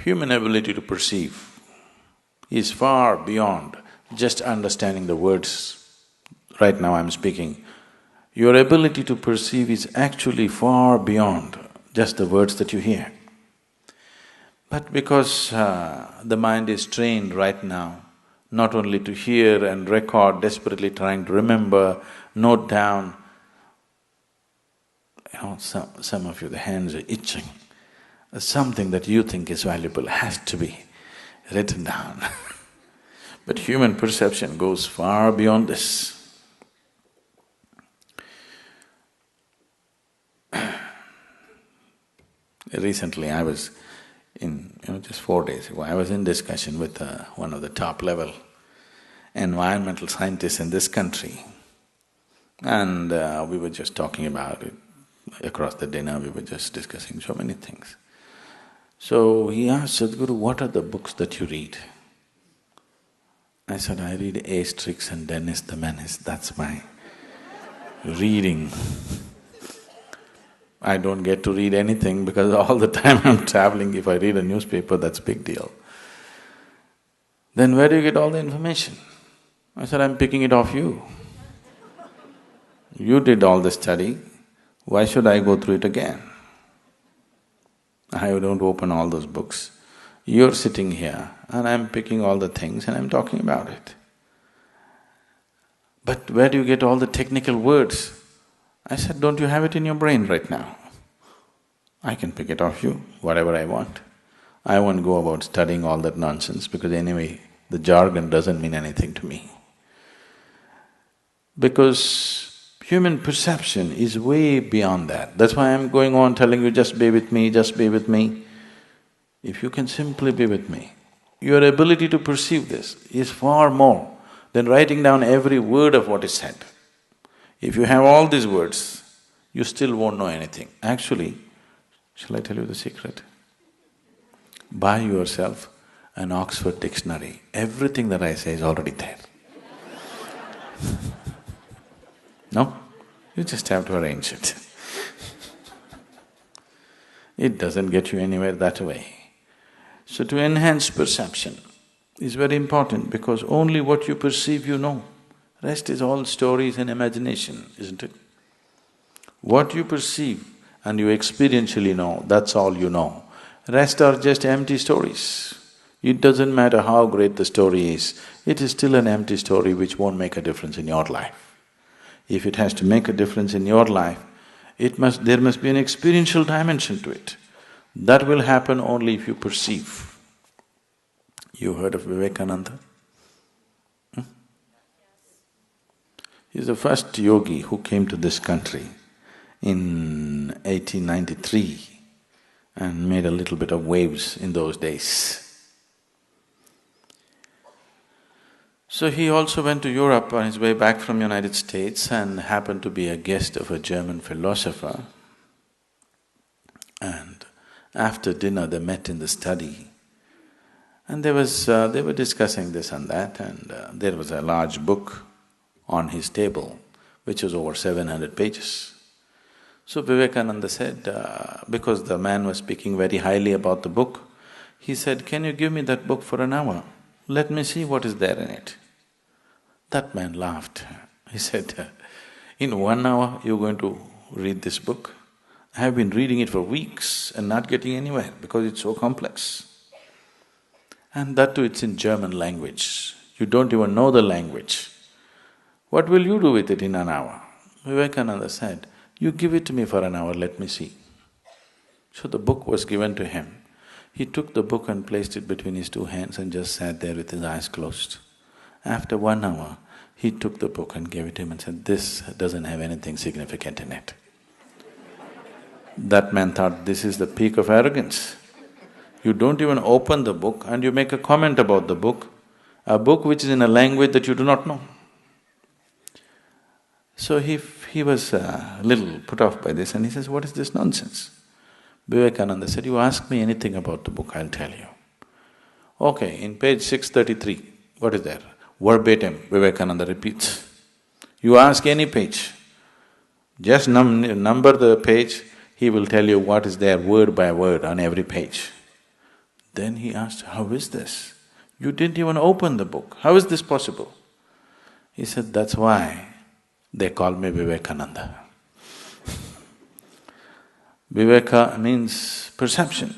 Human ability to perceive is far beyond just understanding the words. Right now I'm speaking. Your ability to perceive is actually far beyond just the words that you hear. But because the mind is trained right now not only to hear and record, desperately trying to remember, note down, some of you, the hands are itching. Something that you think is valuable has to be written down. But human perception goes far beyond this. Recently I was just 4 days ago, I was in discussion with one of the top-level environmental scientists in this country, and we were just talking about it. Across the dinner, we were just discussing so many things. So he asked, Sadhguru, what are the books that you read? I said, I read Asterix and Dennis the Menace, that's my reading. I don't get to read anything because all the time I'm traveling, if I read a newspaper, that's a big deal. Then where do you get all the information? I said, I'm picking it off you. You did all the study, why should I go through it again? I don't open all those books. You're sitting here and I'm picking all the things and I'm talking about it. But where do you get all the technical words? I said, don't you have it in your brain right now? I can pick it off you, whatever I want. I won't go about studying all that nonsense because anyway, the jargon doesn't mean anything to me. Because human perception is way beyond that. That's why I'm going on telling you, just be with me, just be with me. If you can simply be with me, your ability to perceive this is far more than writing down every word of what is said. If you have all these words, you still won't know anything. Actually, shall I tell you the secret? Buy yourself an Oxford dictionary. Everything that I say is already there. No? You just have to arrange it. It doesn't get you anywhere that way. So to enhance perception is very important because only what you perceive you know. Rest is all stories and imagination, isn't it? What you perceive and you experientially know, that's all you know. Rest are just empty stories. It doesn't matter how great the story is, it is still an empty story which won't make a difference in your life. If it has to make a difference in your life, there must be an experiential dimension to it. That will happen only if you perceive. You heard of Vivekananda? He's the first yogi who came to this country in 1893 and made a little bit of waves in those days. So he also went to Europe on his way back from United States and happened to be a guest of a German philosopher. And after dinner they met in the study and they were discussing this and that, and there was a large book on his table which was over 700 pages. So Vivekananda said, because the man was speaking very highly about the book, he said, can you give me that book for an hour? Let me see what is there in it. That man laughed. He said, in 1 hour you're going to read this book? I have been reading it for weeks and not getting anywhere because it's so complex. And that too, it's in German language. You don't even know the language. What will you do with it in an hour? Vivekananda said, you give it to me for an hour, let me see. So the book was given to him. He took the book and placed it between his two hands and just sat there with his eyes closed. After 1 hour, he took the book and gave it to him and said, this doesn't have anything significant in it. That man thought, this is the peak of arrogance. You don't even open the book and you make a comment about the book, a book which is in a language that you do not know. So he was a little put off by this and he says, what is this nonsense? Vivekananda said, you ask me anything about the book, I'll tell you. Okay, in page 633, what is there? Verbatim, Vivekananda repeats. You ask any page, just number the page, he will tell you what is there word by word on every page. Then he asked, how is this? You didn't even open the book, how is this possible? He said, that's why they call me Vivekananda. Viveka means perception.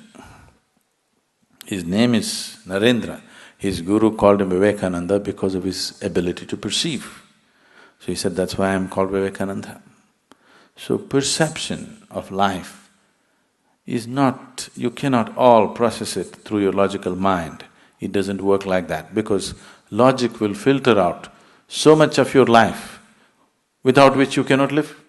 His name is Narendra. His guru called him Vivekananda because of his ability to perceive. So he said, that's why I'm called Vivekananda. So perception of life is not… you cannot all process it through your logical mind. It doesn't work like that because logic will filter out so much of your life without which you cannot live.